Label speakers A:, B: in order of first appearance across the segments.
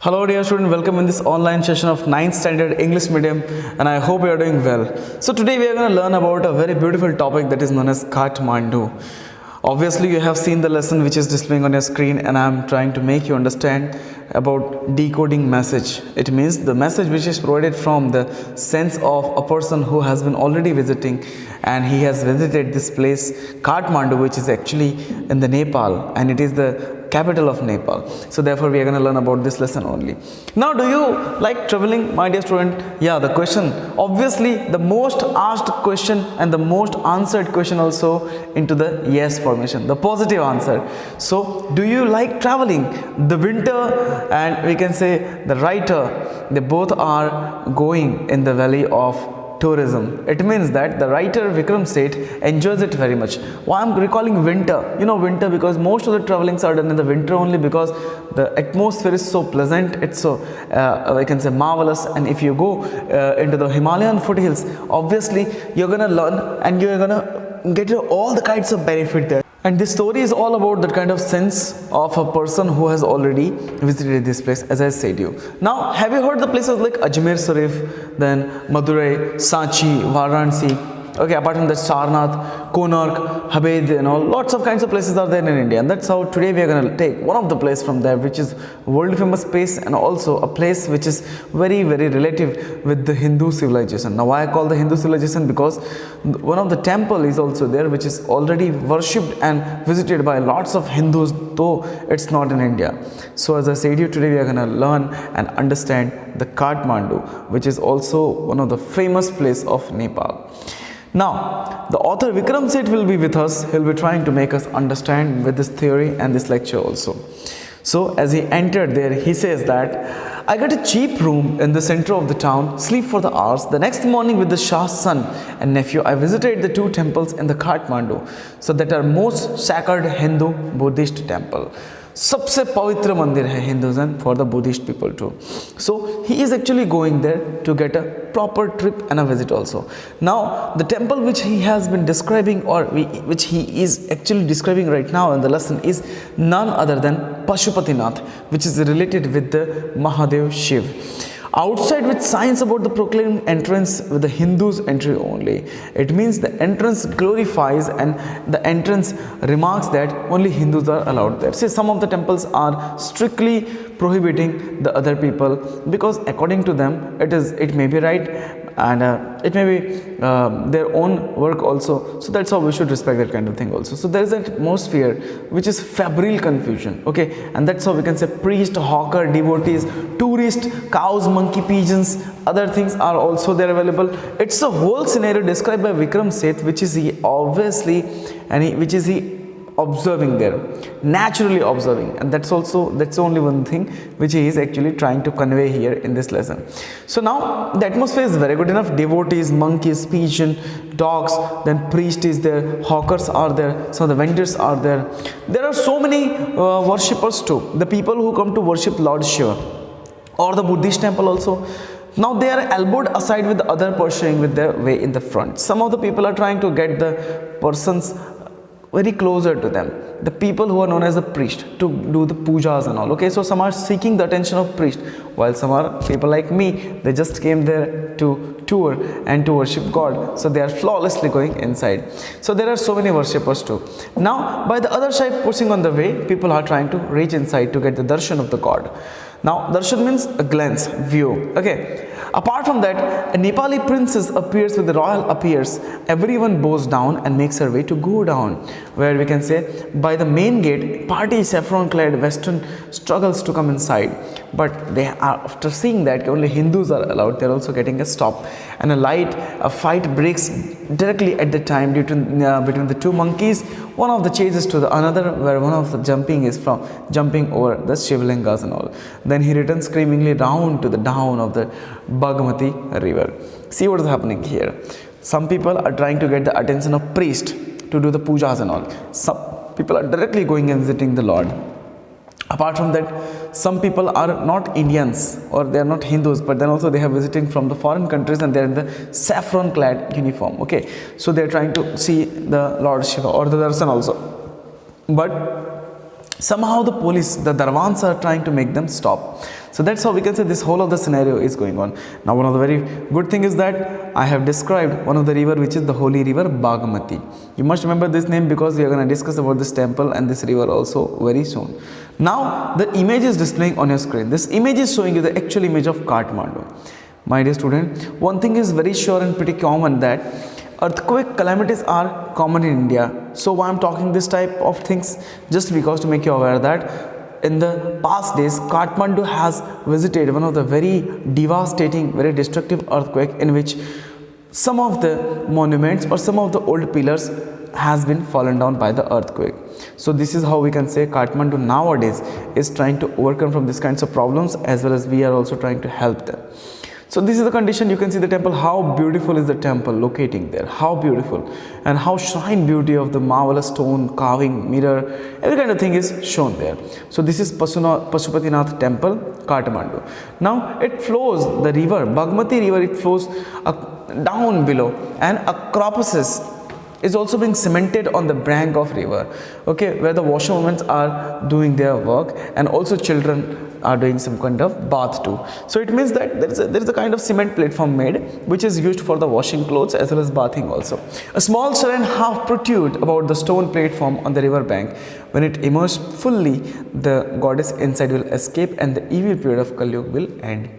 A: Hello dear student, welcome in this online session of 9th standard English medium and I hope you are doing well. So today we are going to learn about a very beautiful topic that is known as Kathmandu. Obviously you have seen the lesson which is displaying on your screen and I am trying to make you understand about decoding message. It means the message which is provided from the sense of a person who has been already visiting and he has visited this place Kathmandu, which is actually in the Nepal, and it is the capital of Nepal. So therefore we are going to learn about this lesson only. Now, do you like traveling, my dear student? Yeah, the question, obviously the most asked question and the most answered question also into the yes formation, the positive answer. So do you like traveling? The winter and we can say the writer, they both are going in the valley of tourism. It means that the writer Vikram Seth enjoys it very much. Why I'm recalling winter? You know winter because most of the travelings are done in the winter only because the atmosphere is so pleasant. It's so I can say marvelous. And if you go into the Himalayan foothills, obviously you're gonna learn and you're gonna get all the kinds of benefit there. And this story is all about that kind of sense of a person who has already visited this place, as I said you. Now, have you heard the places like Ajmer Sharif, then Madurai, Sanchi, Varanasi? Okay, apart from that, Sarnath, Konark, Habed, and all lots of kinds of places are there in India, and that's how today we are going to take one of the place from there, which is world famous place and also a place which is very relative with the Hindu civilization. Now, why I call the Hindu civilization? Because one of the temple is also there, which is already worshipped and visited by lots of Hindus, though it's not in India. So, as I said you, today we are going to learn and understand the Kathmandu, which is also one of the famous place of Nepal. Now, the author Vikram Seth will be with us. He'll be trying to make us understand with this theory and this lecture also. So, as he entered there, he says that I got a cheap room in the center of the town, sleep for the hours. The next morning with the Shah's son and nephew, I visited the two temples in the Kathmandu, so that are most sacred Hindu Buddhist temple. सबसे पवित्र मंदिर है Hinduism for the Buddhist people too. So he is actually going there to get a proper trip and a visit also. Now the temple which he has been describing or which he is actually describing right now in the lesson is none other than Pashupatinath, which is related with the Mahadev Shiv. Outside with signs about the proclaimed entrance with the Hindus entry only. It means the entrance glorifies and the entrance remarks that only Hindus are allowed there. See, some of the temples are strictly prohibiting the other people because according to them it may be right and it may be their own work also. So that's how we should respect that kind of thing also. So there is an atmosphere which is febrile confusion, okay, and that's how we can say priest, hawker, devotees, tourist, cows, monkey, pigeons, other things are also there available. It's a whole scenario described by Vikram Seth, which is he obviously which is he observing there, naturally observing, and that's only one thing which he is actually trying to convey here in this lesson. So now the atmosphere is very good enough. Devotees, monkeys, pigeon, dogs, then priest is there, hawkers are there, some of the vendors are there. There are so many worshippers too, the people who come to worship Lord Shiva or the Buddhist temple also. Now they are elbowed aside with the other pursuing with their way in the front. Some of the people are trying to get the persons very closer to them, the people who are known as the priest, to do the pujas and all. Okay, so some are seeking the attention of priest, while some are people like me, they just came there to tour and to worship God, so they are flawlessly going inside. So there are so many worshippers too. Now by the other side pushing on the way, people are trying to reach inside to get the darshan of the God. Now darshan means a glance, view, okay. Apart from that, a Nepali princess appears with the royal appears. Everyone bows down and makes her way to go down, where we can say by the main gate, party saffron clad western struggles to come inside. But they are, after seeing that only Hindus are allowed, they are also getting a stop, and a fight breaks directly at the time between the two monkeys. One of the chases to the another, where one of the jumping over the Shivlingas and all. Then he returns screamingly down to the down of the Bagmati river. See what is happening here. Some people are trying to get the attention of priest to do the pujas and all. Some people are directly going and visiting the Lord. Apart from that, some people are not Indians or they are not Hindus, but then also they are visiting from the foreign countries and they are in the saffron clad uniform. Okay, so they are trying to see the Lord Shiva or the darshan also. But Somehow the police, the Darwans are trying to make them stop. So that's how we can say this whole of the scenario is going on. Now one of the very good thing is that I have described one of the river, which is the holy river Bagmati. You must remember this name because we are going to discuss about this temple and this river also very soon. Now the image is displaying on your screen. This image is showing you the actual image of Kathmandu. My dear student, one thing is very sure and pretty common, that earthquake calamities are common in India. So why I'm talking this type of things, just because to make you aware that in the past days Kathmandu has visited one of the very devastating, very destructive earthquake, in which some of the monuments or some of the old pillars has been fallen down by the earthquake. So this is how we can say Kathmandu nowadays is trying to overcome from these kinds of problems, as well as we are also trying to help them. So this is the condition. You can see the temple, how beautiful is the temple locating there, how beautiful, and how shrine beauty of the marvelous stone carving, mirror, every kind of thing is shown there. So this is Pashupatinath temple, Kathmandu. Now it flows, the river Bagmati river, it flows down below, and acropolis is also being cemented on the bank of river, okay, where the washerwomen are doing their work, and also children are doing some kind of bath too. So it means that there is a kind of cement platform made, which is used for the washing clothes as well as bathing also. A small shrine half protrude about the stone platform on the river bank. When it emerges fully, the goddess inside will escape and the evil period of Kali Yuga will end.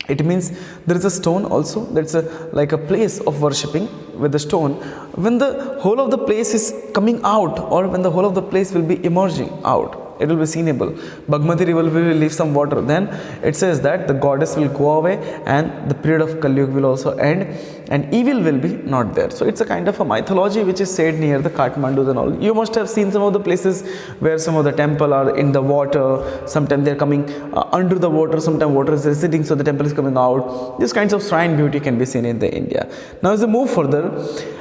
A: It means there is a stone also, that's like a place of worshipping with the stone. When the whole of the place is coming out, or when the whole of the place will be emerging out, it will be seeable. Bagmati river will leave some water. Then it says that the goddess will go away and the period of Kali Yuga will also end, and evil will be not there. So it's a kind of a mythology which is said near the Kathmandu and all. You must have seen some of the places where some of the temple are in the water. Sometimes they are coming under the water. Sometimes water is receding, so the temple is coming out. These kinds of shrine beauty can be seen in the India. Now as we move further,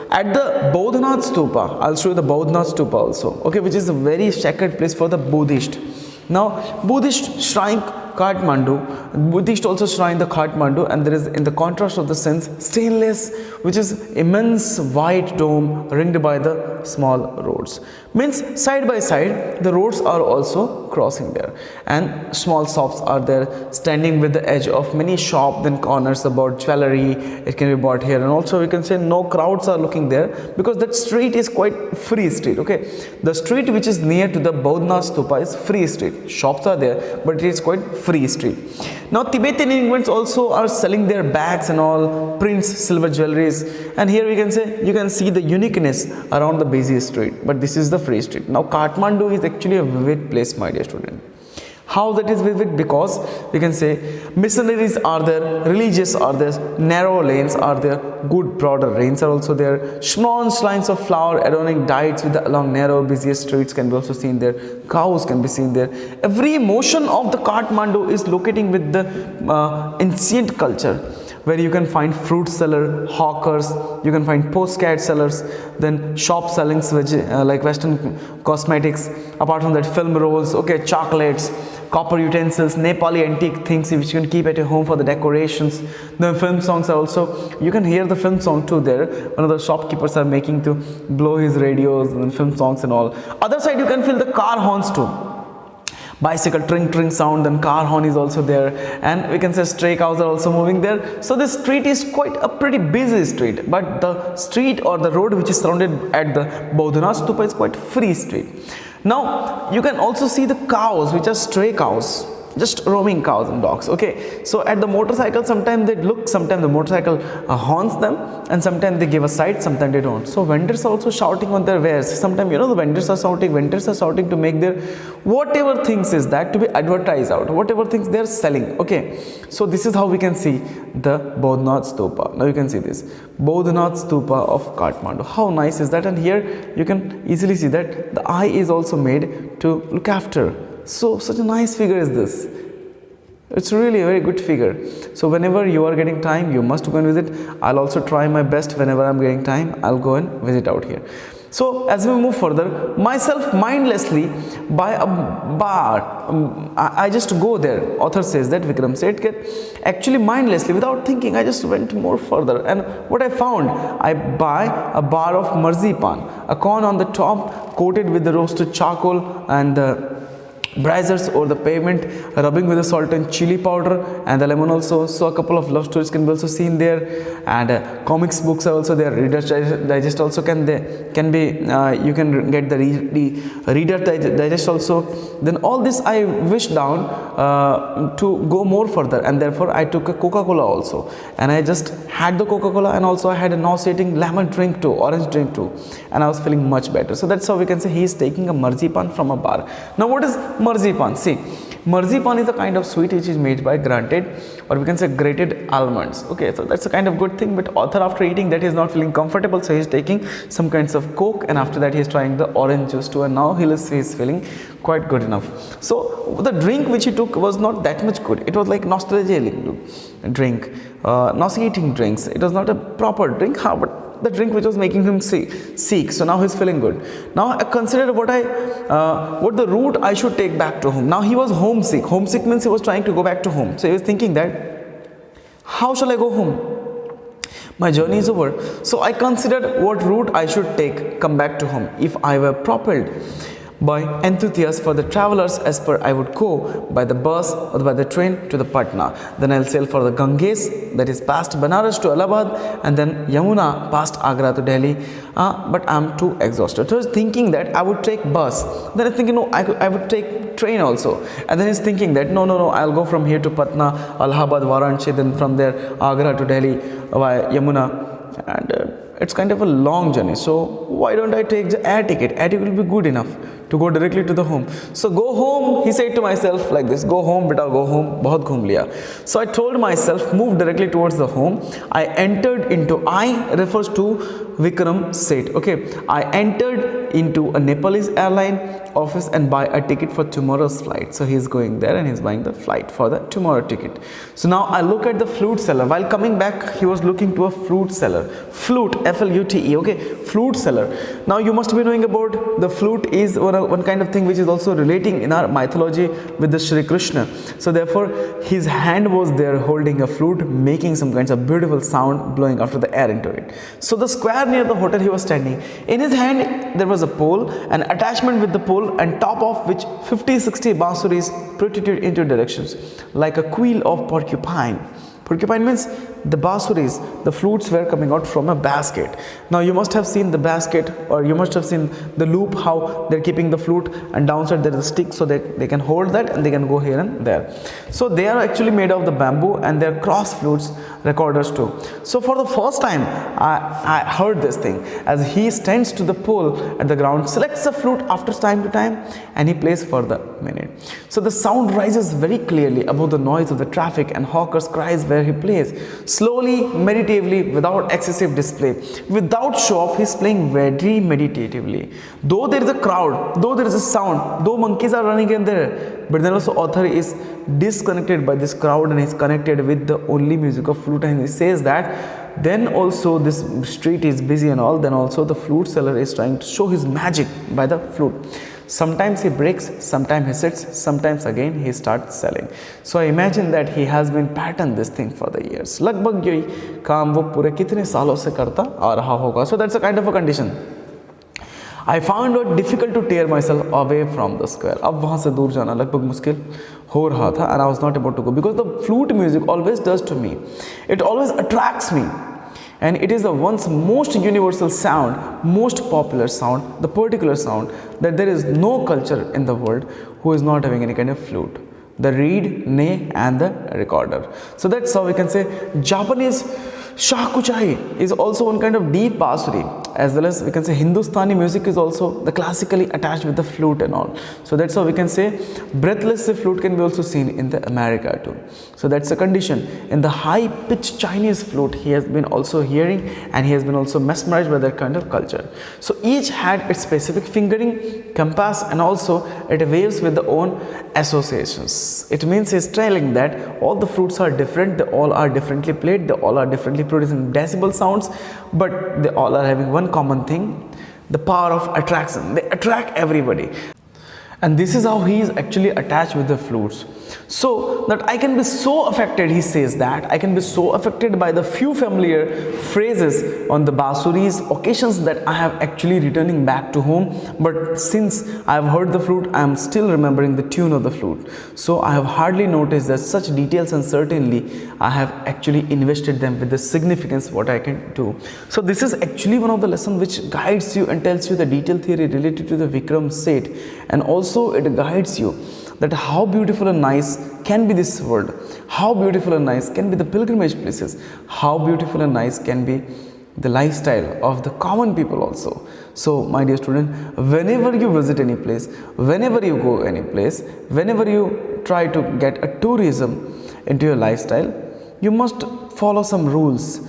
A: at the Bodhanath Stupa, I'll show you the Bodhanath Stupa also, okay, which is a very sacred place for the Buddhist. Now Buddhist shrine Kathmandu, Buddhist also shrine the Kathmandu, and there is, in the contrast of the sense, stainless, which is immense white dome ringed by the small roads. Means side by side the roads are also crossing there, and small shops are there standing with the edge of many shops, then corners about jewelry, it can be bought here. And also we can say no crowds are looking there, because that street is quite free street, okay. The street which is near to the Bodhanath Stupa is free street. Shops are there, but it is quite free street. Now Tibetan immigrants also are selling their bags and all, prints, silver jewelries, and here we can say you can see the uniqueness around the busy street, but this is the free street. Now Kathmandu is actually a vivid place, my dear student. How that is vivid? Because we can say missionaries are there, religious are there, narrow lanes are there, good broader lanes are also there, small lines of flower adorning dikes with the along narrow busiest streets can be also seen there, cows can be seen there. Every motion of the Kathmandu is locating with the ancient culture, where you can find fruit seller, hawkers, you can find postcard sellers, then shop selling like western cosmetics, apart from that film rolls, okay, chocolates, copper utensils, Nepali antique things which you can keep at your home for the decorations. The film songs are also, you can hear the film song too there. One of the shopkeepers are making to blow his radios and film songs and all. Other side you can feel the car horns too. Bicycle tring sound, then car horn is also there, and we can say stray cows are also moving there. So this street is quite a pretty busy street, but the street or the road which is surrounded at the Bodhanath Stupa is quite free street. Now you can also see the cows, which are stray cows, just roaming cows and dogs, okay. So at the motorcycle, sometimes they look, sometimes the motorcycle horns them, and sometimes they give a side, sometimes they don't. So vendors are also shouting on their wares. Sometimes, you know, the vendors are shouting to make their whatever things is that to be advertised out, whatever things they are selling, okay. So this is how we can see the Bodhanath Stupa. Now you can see this Bodhanath Stupa of Kathmandu. How nice is that? And here you can easily see that the eye is also made to look after. So such a nice figure is this. It's really a very good figure. So whenever you are getting time, you must go and visit. I'll also try my best whenever I'm getting time. I'll go and visit out here. So as we move further, myself mindlessly by a bar, I just go there. Author says that, Vikram Setkar, actually mindlessly, without thinking, I just went more further. And what I found, I buy a bar of marzipan, a corn on the top coated with the roasted charcoal and the braziers over the pavement, rubbing with the salt and chili powder and the lemon also. So a couple of love stories can be also seen there, and comics books are also there. Reader's Digest also can be you can get the Reader Digest also. Then all this I wished down to go more further, and therefore I took a Coca-Cola also, and I just had the Coca-Cola, and also I had a nauseating lemon drink too, orange drink too, and I was feeling much better. So that's how we can say he is taking a marzipan from a bar. Now what is marzipan? See, marzipan is a kind of sweet which is made by or we can say grated almonds. Okay, so that's a kind of good thing, but author after eating that he is not feeling comfortable, so he is taking some kinds of Coke, and after that he is trying the orange juice too, and now he is feeling quite good enough. So the drink which he took was not that much good. It was like nostalgic drink, nauseating drinks. It was not a proper drink, but the drink which was making him sick. So now he's feeling good. Now I considered what the route I should take back to home. Now he was homesick. Homesick means he was trying to go back to home. So he was thinking that, how shall I go home? My journey is over. So I considered what route I should take, come back to home. If I were propelled by enthusiasts for the travelers, as per I would go by the bus or by the train to the Patna. Then I'll sail for the Ganges, that is past Banaras to Allahabad, and then Yamuna past Agra to Delhi. But I'm too exhausted. So I was thinking that I would take bus. Then I was thinking, no, I would take train also. And then he's thinking that no, I'll go from here to Patna, Allahabad, Varanasi, then from there Agra to Delhi via Yamuna. And it's kind of a long journey, so why don't I take the air ticket? Air ticket will be good enough to go directly to the home. So go home, he said to myself like this, go home beta, go home, bahut ghum liya. So I told myself, move directly towards the home. I entered into, I refers to Vikram Seth. Okay, I entered into a Nepalese airline office and buy a ticket for tomorrow's flight. So he's going there and he's buying the flight for the tomorrow ticket. So now I look at the flute seller. While coming back, he was looking to a flute seller. Flute, F-L-U-T-E, okay, flute seller. Now you must be knowing about the flute is one kind of thing which is also relating in our mythology with the Shri Krishna. So therefore his hand was there holding a flute, making some kinds of beautiful sound, blowing after the air into it. So the square near the hotel he was standing, in his hand there was a pole, an attachment with the pole, and top of which 50-60 bansuris protruded into directions like a quill of porcupine. Porcupine means the basuris, the flutes were coming out from a basket. Now you must have seen the basket, or you must have seen the loop, how they're keeping the flute, and downside there is a stick so that they can hold that and they can go here and there. So they are actually made of the bamboo, and they're cross flutes recorders too. So for the first time I heard this thing, as he stands to the pole at the ground, selects the flute after time to time, and he plays for the minute. So the sound rises very clearly above the noise of the traffic and hawkers' cries where he plays. Slowly, meditatively, without excessive display, without show off, he is playing very meditatively. Though there is a crowd, though there is a sound, though monkeys are running in there, but then also author is disconnected by this crowd and is connected with the only music of flute, and he says that then also this street is busy and all, then also the flute seller is trying to show his magic by the flute. Sometimes he breaks, sometimes he sits, sometimes again he starts selling. So I imagine that he has been patterned this thing for the years. लगभग यही काम वो पूरे कितने सालों से करता आ रहा होगा. So that's a kind of a condition. I found it difficult to tear myself away from the square. अब वहाँ से दूर जाना लगभग मुश्किल हो रहा था, and I was not able to go because the flute music always does to me. It always attracts me. And it is the once most universal sound, most popular sound, the particular sound that there is no culture in the world who is not having any kind of flute. The reed, ney, and the recorder. So that's how we can say Japanese shakuchai is also one kind of deep basuri, as well as we can say Hindustani music is also the classically attached with the flute and all. So that's how we can say breathless flute can be also seen in the America too. So that's a condition. In the high pitched Chinese flute he has been also hearing, and he has been also mesmerized by that kind of culture. So each had its specific fingering, compass, and also it waves with the own associations. It means he's telling that all the flutes are different, they all are differently played, they all are differently producing decibel sounds, but they all are having one common thing, the power of attraction. They attract everybody, and this is how he is actually attached with the flutes. So that I can be so affected, he says that I can be so affected by the few familiar phrases on the basuris occasions that I have actually returning back to home, but since I have heard the flute, I am still remembering the tune of the flute. So I have hardly noticed that such details, and certainly I have actually invested them with the significance what I can do. So this is actually one of the lessons which guides you and tells you the detail theory related to the Vikram Seth, and also it guides you that how beautiful and nice can be this world, how beautiful and nice can be the pilgrimage places, how beautiful and nice can be the lifestyle of the common people also. So my dear student, whenever you visit any place, whenever you go any place, whenever you try to get a tourism into your lifestyle, you must follow some rules.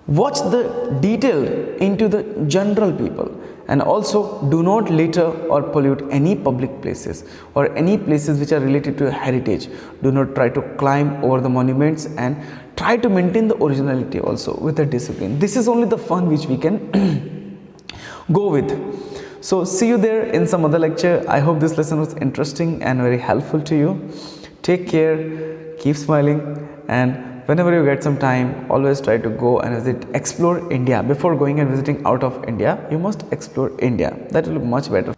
A: Watch the detail into the general people, and also do not litter or pollute any public places or any places which are related to heritage. Do not try to climb over the monuments, and try to maintain the originality also with the discipline. This is only the fun which we can go with. So see you there in some other lecture. I hope this lesson was interesting and very helpful to you. Take care, keep smiling, and whenever you get some time, always try to go and visit, explore India. Before going and visiting out of India, you must explore India. That will be much better.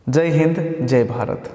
A: Jai Hind, Jai Bharat.